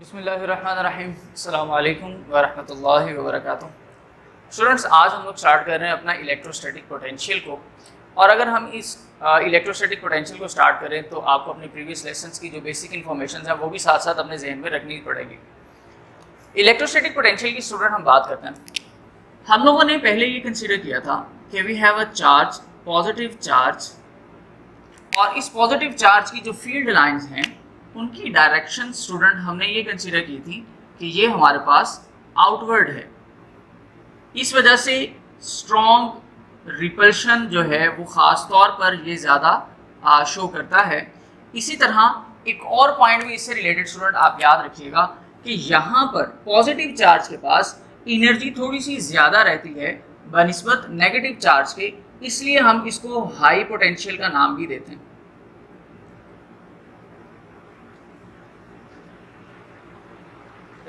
बिस्मिल्लाहिर्रहमानिर्रहीम अस्सलामु अलैकुम वरहमतुल्लाहि वबरकातुहू। स्टूडेंट्स, आज हम लोग स्टार्ट कर रहे हैं अपना इलेक्ट्रोस्टैटिक पोटेंशियल को। और अगर हम इस इलेक्ट्रोस्टैटिक पोटेंशियल को स्टार्ट करें तो आपको अपनी प्रीवियस लेसन्स की जो बेसिक इन्फॉर्मेशन है वो भी साथ साथ अपने जहन में रखनी पड़ेगी। इलेक्ट्रोस्टैटिक पोटेंशियल की स्टूडेंट हम बात करते हैं। हम लोगों ने पहले ये कंसिडर किया था कि we have a charge, positive charge, और इस पॉजिटिव चार्ज की जो फील्ड लाइंस हैं उनकी डायरेक्शन स्टूडेंट हमने ये कंसीडर की थी कि ये हमारे पास आउटवर्ड है। इस वजह से स्ट्रॉन्ग रिपल्शन जो है वो ख़ास तौर पर ये ज़्यादा शो करता है। इसी तरह एक और पॉइंट भी इससे रिलेटेड स्टूडेंट आप याद रखिएगा कि यहाँ पर पॉजिटिव चार्ज के पास एनर्जी थोड़ी सी ज़्यादा रहती है बनिस्बत नेगेटिव चार्ज के, इसलिए हम इसको हाई पोटेंशियल का नाम भी देते हैं।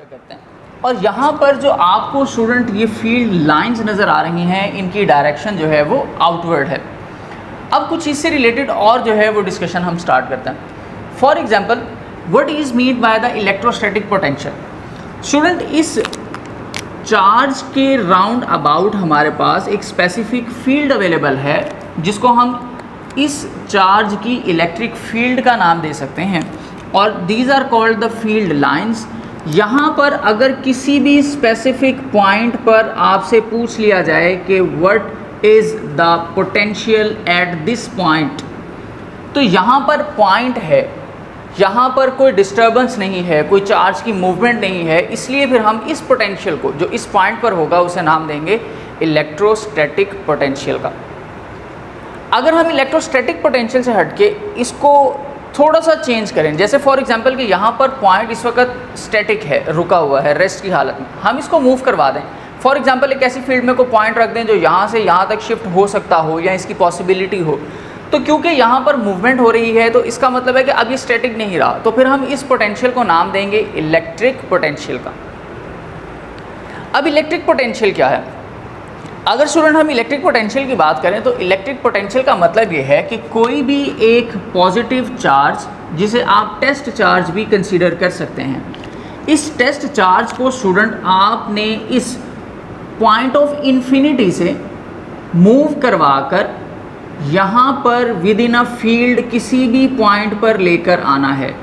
करते हैं। और यहाँ पर जो आपको स्टूडेंट ये फील्ड लाइंस नज़र आ रही हैं, इनकी डायरेक्शन जो है वो आउटवर्ड है। अब कुछ इससे रिलेटेड और जो है वो डिस्कशन हम स्टार्ट करते हैं। For example, what is mean by the electrostatic potential. Student, इस चार्ज के राउंड अबाउट हमारे पास एक स्पेसिफिक फील्ड अवेलेबल है जिसको हम इस चार्ज की इलेक्ट्रिक फील्ड का नाम दे सकते हैं, और these are called the field lines. यहाँ पर अगर किसी भी स्पेसिफिक पॉइंट पर आपसे पूछ लिया जाए कि what is the potential at this point, तो यहाँ पर पॉइंट है, यहाँ पर कोई डिस्टर्बेंस नहीं है, कोई चार्ज की मूवमेंट नहीं है, इसलिए फिर हम इस पोटेंशियल को जो इस पॉइंट पर होगा उसे नाम देंगे इलेक्ट्रोस्टैटिक पोटेंशियल का। अगर हम इलेक्ट्रोस्टैटिक पोटेंशियल से हटके इसको थोड़ा सा चेंज करें, जैसे फॉर एग्जांपल कि यहाँ पर पॉइंट इस वक्त स्टैटिक है, रुका हुआ है, रेस्ट की हालत में, हम इसको मूव करवा दें। फॉर एग्जांपल एक ऐसी फील्ड में कोई पॉइंट रख दें जो यहाँ से यहाँ तक शिफ्ट हो सकता हो या इसकी पॉसिबिलिटी हो, तो क्योंकि यहाँ पर मूवमेंट हो रही है तो इसका मतलब है कि अब ये स्टैटिक नहीं रहा, तो फिर हम इस पोटेंशियल को नाम देंगे इलेक्ट्रिक पोटेंशियल का। अब इलेक्ट्रिक पोटेंशियल क्या है? अगर स्टूडेंट हम इलेक्ट्रिक पोटेंशियल की बात करें तो इलेक्ट्रिक पोटेंशियल का मतलब ये है कि कोई भी एक पॉजिटिव चार्ज, जिसे आप टेस्ट चार्ज भी कंसीडर कर सकते हैं, इस टेस्ट चार्ज को स्टूडेंट आपने इस पॉइंट ऑफ इन्फिनिटी से मूव करवाकर यहाँ पर विद इन अ फील्ड किसी भी पॉइंट पर लेकर आना है,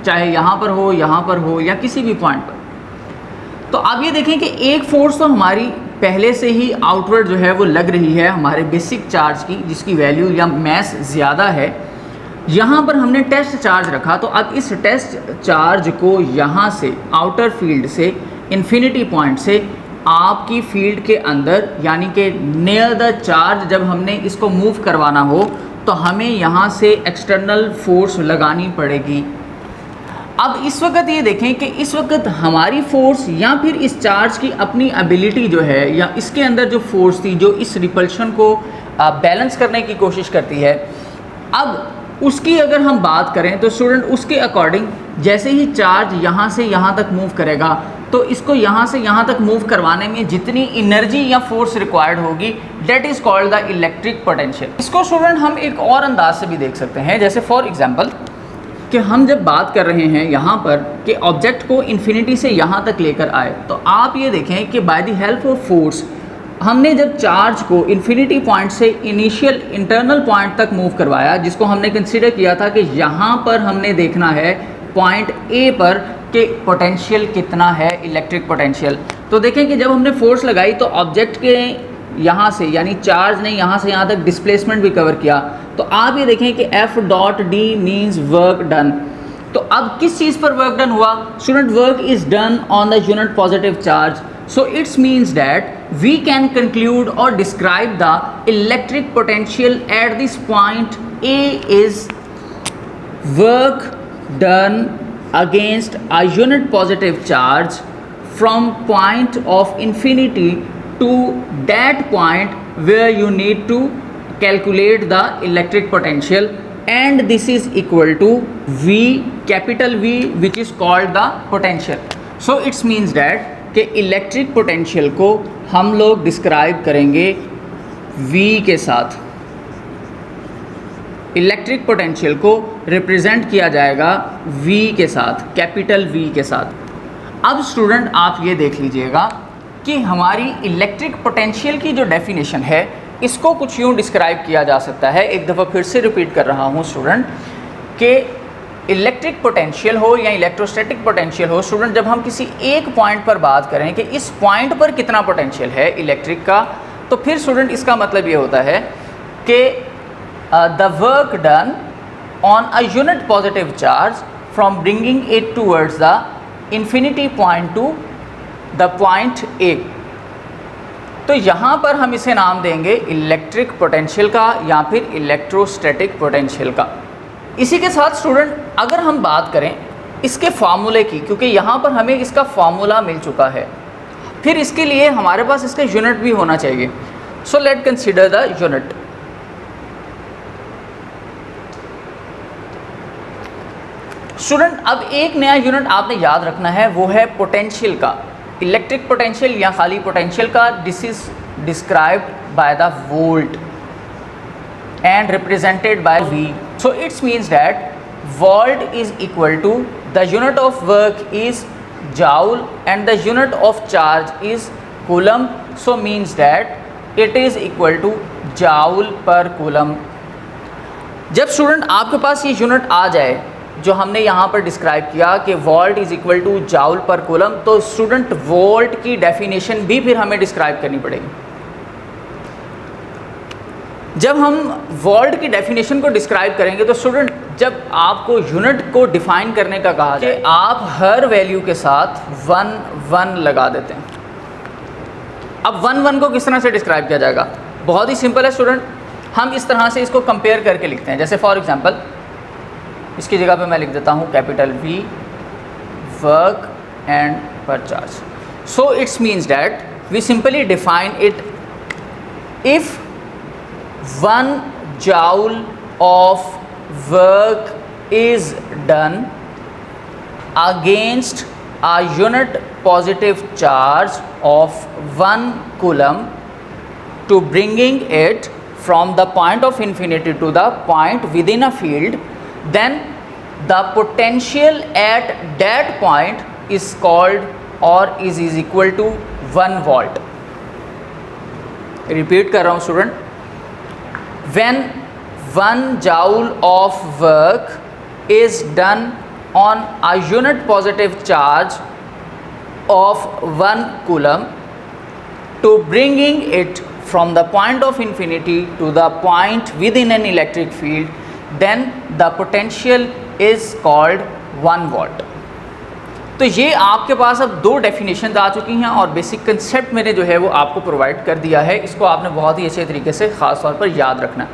चाहे यहाँ पर हो, यहाँ पर हो, या किसी भी पॉइंट पर। तो आप ये देखें कि एक फोर्स तो हमारी पहले से ही आउटवर्ड जो है वो लग रही है हमारे बेसिक चार्ज की, जिसकी वैल्यू या मैस ज़्यादा है। यहाँ पर हमने टेस्ट चार्ज रखा, तो अब इस टेस्ट चार्ज को यहाँ से आउटर फील्ड से इन्फिनिटी पॉइंट से आपकी फील्ड के अंदर, यानी कि नियर द चार्ज, जब हमने इसको मूव करवाना हो तो हमें यहाँ से एक्सटर्नल फोर्स लगानी पड़ेगी। अब इस वक्त ये देखें कि इस वक्त हमारी फोर्स या फिर इस चार्ज की अपनी एबिलिटी जो है, या इसके अंदर जो फोर्स थी जो इस रिपल्शन को बैलेंस करने की कोशिश करती है, अब उसकी अगर हम बात करें तो स्टूडेंट उसके अकॉर्डिंग जैसे ही चार्ज यहाँ से यहाँ तक मूव करेगा तो इसको यहाँ से यहाँ तक मूव करवाने में जितनी एनर्जी या फोर्स रिक्वायर्ड होगी, that is called the electric potential. इसको स्टूडेंट हम एक और अंदाज से भी देख सकते हैं, जैसे फॉर एग्जाम्पल कि हम जब बात कर रहे हैं यहाँ पर कि ऑब्जेक्ट को इन्फिनिटी से यहाँ तक लेकर आए, तो आप ये देखें कि by the help of force हमने जब चार्ज को इन्फिनिटी पॉइंट से इनिशियल इंटरनल पॉइंट तक मूव करवाया, जिसको हमने कंसीडर किया था कि यहाँ पर हमने देखना है पॉइंट ए पर कि पोटेंशियल कितना है, इलेक्ट्रिक पोटेंशियल। तो देखें कि जब हमने फोर्स लगाई तो ऑब्जेक्ट के यहाँ से, यानी चार्ज ने यहाँ से यहाँ तक डिस्प्लेसमेंट भी कवर किया, तो आप ये देखें कि F dot D means work done. तो अब किस चीज़ पर वर्क डन हुआ? Student, work is done on the unit positive charge, so it's means that we can conclude और describe the electric potential at this point A is work done against a unit positive charge from point of infinity to that point where you need to calculate the electric potential, and this is equal to V, capital V, which is called the potential. So it means that कि electric potential को हम लोग describe करेंगे V के साथ। Electric potential को represent किया जाएगा V के साथ, कैपिटल V के साथ। अब स्टूडेंट आप ये देख लीजिएगा कि हमारी इलेक्ट्रिक पोटेंशियल की जो डेफिनेशन है इसको कुछ यूँ डिस्क्राइब किया जा सकता है। एक दफ़ा फिर से रिपीट कर रहा हूँ स्टूडेंट कि इलेक्ट्रिक पोटेंशियल हो या इलेक्ट्रोस्टैटिक पोटेंशियल हो स्टूडेंट, जब हम किसी एक पॉइंट पर बात करें कि इस पॉइंट पर कितना पोटेंशियल है इलेक्ट्रिक का, तो फिर स्टूडेंट इसका मतलब ये होता है कि the work done on a unit positive charge from bringing it towards the infinity point two the point A. तो यहाँ पर हम इसे नाम देंगे इलेक्ट्रिक पोटेंशियल का या फिर इलेक्ट्रोस्टैटिक पोटेंशियल का। इसी के साथ स्टूडेंट अगर हम बात करें इसके फार्मूले की, क्योंकि यहाँ पर हमें इसका फार्मूला मिल चुका है, फिर इसके लिए हमारे पास इसका यूनिट भी होना चाहिए। So let consider the unit. Student अब एक नया यूनिट आपने याद रखना है, वो है पोटेंशियल का, इलेक्ट्रिक पोटेंशियल या खाली पोटेंशियल का। This is described by the volt and represented by V. So it means that volt is equal to the unit of work is joule and the unit of charge is coulomb. So means that it is equal to joule per coulomb. जब student आपके पास ये unit आ जाए जो हमने यहाँ पर describe किया कि volt is equal to joule per coulomb, तो स्टूडेंट वोल्ट की डेफिनेशन भी फिर हमें डिस्क्राइब करनी पड़ेगी। जब हम वोल्ट की डेफिनेशन को डिस्क्राइब करेंगे तो स्टूडेंट जब आपको यूनिट को डिफाइन करने का कहा जाए, आप हर वैल्यू के साथ 1 1 लगा देते हैं। अब 1 1 को किस तरह से डिस्क्राइब किया जाएगा? बहुत ही सिंपल है स्टूडेंट, हम इस तरह से इसको कंपेयर करके लिखते हैं। जैसे फॉर एग्जांपल इसकी जगह पे मैं लिख देता हूँ capital V work and per charge. So it's means that we simply define it if 1 joule of work is done against a unit positive charge of 1 coulomb to bringing it from the point of infinity to the point within a field, then the potential at that point is called or is equal to 1 volt. Repeat कर रहा हूँ student, when 1 joule of work is done on a unit positive charge of 1 coulomb to bringing it from the point of infinity to the point within an electric field, then the potential is called 1 volt. तो ये आपके पास अब 2 definition आ चुकी हैं और basic concept मैंने जो है वो आपको प्रोवाइड कर दिया है। इसको आपने बहुत ही अच्छे तरीके से ख़ास तौर पर याद रखना है।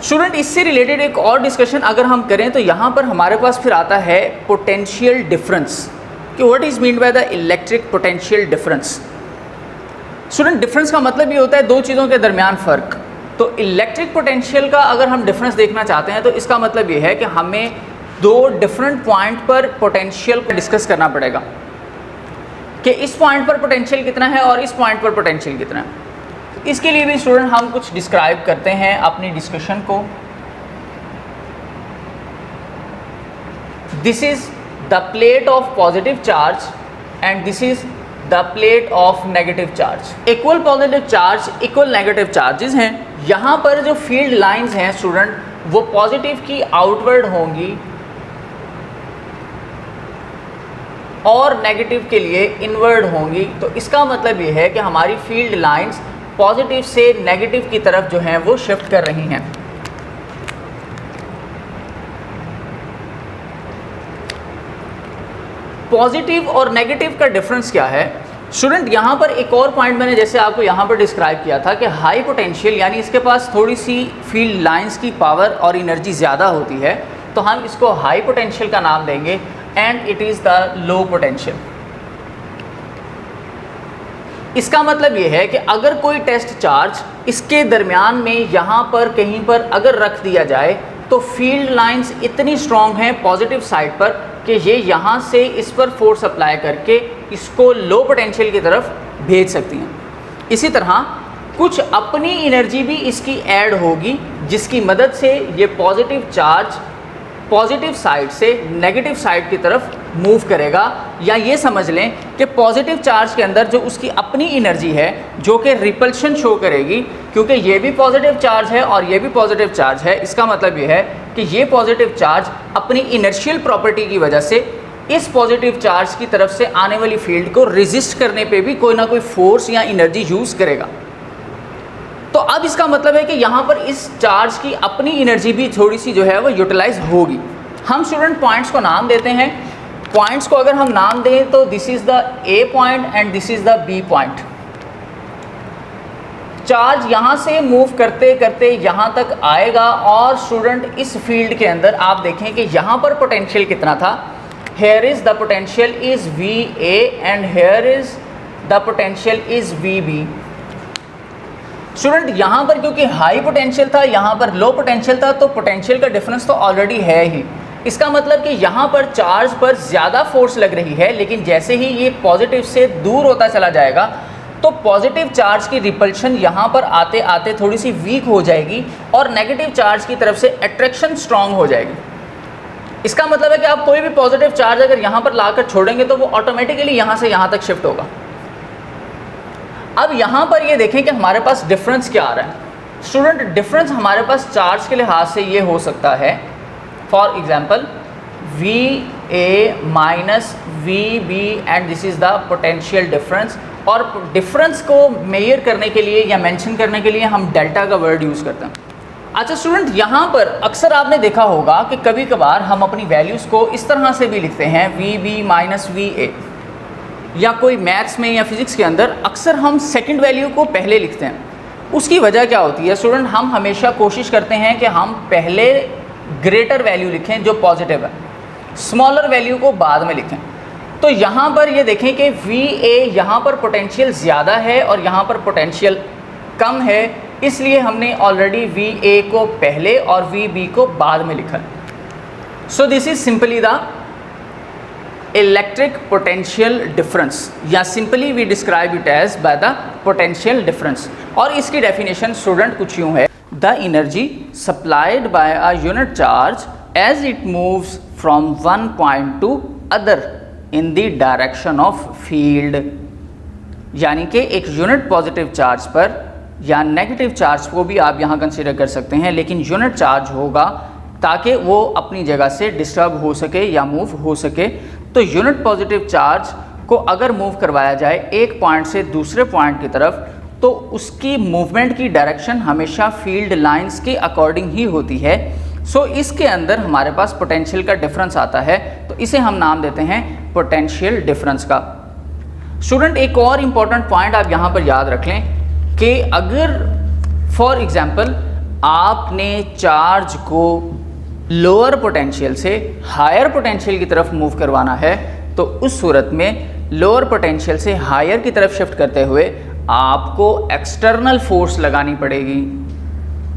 स्टूडेंट इससे रिलेटेड एक और डिस्कशन अगर हम करें तो यहाँ पर हमारे पास फिर आता है पोटेंशियल डिफरेंस, कि what is mean by the electric potential difference. Student difference का मतलब ये होता है 2 चीज़ों के दरमियान फ़र्क। तो इलेक्ट्रिक पोटेंशियल का अगर हम डिफरेंस देखना चाहते हैं तो इसका मतलब ये है कि हमें 2 डिफरेंट पॉइंट पर पोटेंशियल को डिस्कस करना पड़ेगा कि इस पॉइंट पर पोटेंशियल कितना है और इस पॉइंट पर पोटेंशियल कितना है। इसके लिए भी स्टूडेंट हम कुछ डिस्क्राइब करते हैं अपनी डिस्कशन को। This is the plate of positive charge and this is the plate of negative charge. Equal positive charge equal negative charges हैं। यहाँ पर जो फील्ड लाइंस हैं स्टूडेंट वो पॉजिटिव की आउटवर्ड होंगी और नेगेटिव के लिए इनवर्ड होंगी। तो इसका मतलब ये है कि हमारी फील्ड लाइंस पॉजिटिव से नेगेटिव की तरफ जो हैं वो शिफ्ट कर रही हैं। पॉजिटिव और नेगेटिव का डिफरेंस क्या है स्टूडेंट? यहाँ पर एक और पॉइंट मैंने जैसे आपको यहाँ पर डिस्क्राइब किया था कि हाई पोटेंशियल यानी इसके पास थोड़ी सी फील्ड लाइंस की पावर और एनर्जी ज़्यादा होती है, तो हम इसको हाई पोटेंशियल का नाम देंगे and it is the low potential. इसका मतलब ये है कि अगर कोई टेस्ट चार्ज इसके दरमियान में यहाँ पर कहीं पर अगर रख दिया जाए तो फील्ड लाइंस इतनी स्ट्रॉन्ग हैं पॉजिटिव साइड पर कि ये यहाँ से इस पर फोर्स अप्लाई करके इसको लो पोटेंशियल की तरफ भेज सकती हैं। इसी तरह कुछ अपनी एनर्जी भी इसकी ऐड होगी जिसकी मदद से ये पॉजिटिव चार्ज पॉजिटिव साइड से नेगेटिव साइड की तरफ मूव करेगा, या ये समझ लें कि पॉजिटिव चार्ज के अंदर जो उसकी अपनी एनर्जी है जो कि रिपल्शन शो करेगी, क्योंकि ये भी पॉजिटिव चार्ज है और ये भी पॉजिटिव चार्ज है, इसका मतलब ये है कि ये पॉजिटिव चार्ज अपनी इनर्शियल प्रॉपर्टी की वजह से इस पॉजिटिव चार्ज की तरफ से आने वाली फील्ड को रेजिस्ट करने पे भी कोई ना कोई फोर्स या एनर्जी यूज़ करेगा। तो अब इसका मतलब है कि यहाँ पर इस चार्ज की अपनी एनर्जी भी थोड़ी सी जो है वो यूटिलाइज होगी। हम स्टूडेंट पॉइंट्स को नाम देते हैं। पॉइंट्स को अगर हम नाम दें तो this is the A point and this is the B point. Charge यहाँ से मूव करते करते यहाँ तक आएगा और स्टूडेंट इस फील्ड के अंदर आप देखें कि यहाँ पर पोटेंशियल कितना था। Here is the potential is V A and here is the potential is V B. Student यहाँ पर क्योंकि हाई पोटेंशियल था, यहाँ पर लो पोटेंशियल था, तो पोटेंशियल का डिफरेंस तो ऑलरेडी है ही। इसका मतलब कि यहाँ पर चार्ज पर ज़्यादा फोर्स लग रही है, लेकिन जैसे ही ये पॉजिटिव से दूर होता चला जाएगा तो पॉजिटिव चार्ज की रिपल्शन यहाँ पर आते आते थोड़ी सी वीक हो जाएगी और नेगेटिव चार्ज की तरफ से अट्रैक्शन स्ट्रांग हो जाएगी। इसका मतलब है कि आप कोई भी पॉजिटिव चार्ज अगर यहाँ पर लाकर छोड़ेंगे तो वो ऑटोमेटिकली यहाँ से यहाँ तक शिफ्ट होगा। अब यहाँ पर ये देखें कि हमारे पास डिफरेंस क्या आ रहा है। स्टूडेंट डिफरेंस हमारे पास चार्ज के लिहाज से ये हो सकता है, for example V A minus V B and this is the potential difference. और डिफरेंस को मेजर करने के लिए या मेंशन करने के लिए हम डेल्टा का वर्ड यूज़ करते हैं। अच्छा स्टूडेंट, यहाँ पर अक्सर आपने देखा होगा कि कभी कभार हम अपनी वैल्यूज़ को इस तरह से भी लिखते हैं V B minus V A, या कोई मैथ्स में या फिज़िक्स के अंदर अक्सर हम सेकंड वैल्यू को पहले लिखते हैं। उसकी वजह क्या होती है स्टूडेंट, हम हमेशा कोशिश करते हैं कि हम पहले ग्रेटर वैल्यू लिखें जो पॉजिटिव है, स्मॉलर वैल्यू को बाद में लिखें। तो यहाँ पर ये देखें कि वी ए यहाँ पर पोटेंशियल ज़्यादा है और यहाँ पर पोटेंशियल कम है, इसलिए हमने ऑलरेडी वी ए को पहले और वी बी को बाद में लिखा। So this is simply the electric potential difference, या simply we describe it as by the potential difference. और इसकी डेफिनेशन स्टूडेंट कुछ यूँ है, the energy supplied by a unit charge as it moves from one point to other in the direction of field. यानी कि एक unit positive charge पर या नेगेटिव चार्ज को भी आप यहाँ कंसीडर कर सकते हैं, लेकिन यूनिट चार्ज होगा ताकि वो अपनी जगह से डिस्टर्ब हो सके या मूव हो सके। तो यूनिट पॉजिटिव चार्ज को अगर मूव करवाया जाए एक पॉइंट से दूसरे पॉइंट की तरफ, तो उसकी मूवमेंट की डायरेक्शन हमेशा फील्ड लाइंस के अकॉर्डिंग ही होती है। सो इसके अंदर हमारे पास पोटेंशियल का डिफरेंस आता है, तो इसे हम नाम देते हैं पोटेंशियल डिफरेंस का। स्टूडेंट, एक और इम्पॉर्टेंट पॉइंट आप यहाँ पर याद रख लें कि अगर फॉर एग्जांपल आपने चार्ज को लोअर पोटेंशियल से हायर पोटेंशियल की तरफ मूव करवाना है, तो उस सूरत में लोअर पोटेंशियल से हायर की तरफ शिफ्ट करते हुए आपको एक्सटर्नल फोर्स लगानी पड़ेगी,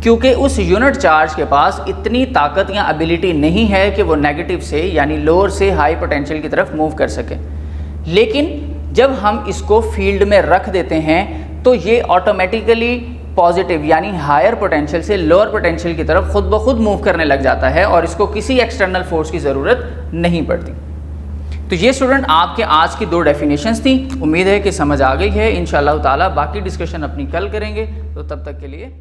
क्योंकि उस यूनिट चार्ज के पास इतनी ताकत या एबिलिटी नहीं है कि वो नेगेटिव से यानी लोअर से हाई पोटेंशियल की तरफ मूव कर सके। लेकिन जब हम इसको फील्ड में रख देते हैं तो ये ऑटोमेटिकली पॉजिटिव यानी हायर पोटेंशियल से लोअर पोटेंशियल की तरफ खुद ब खुद मूव करने लग जाता है और इसको किसी एक्सटर्नल फोर्स की ज़रूरत नहीं पड़ती। तो ये स्टूडेंट आपके आज की 2 डेफिनेशंस थी। उम्मीद है कि समझ आ गई है। इंशाअल्लाह ताला बाकी डिस्कशन अपनी कल करेंगे, तो तब तक के लिए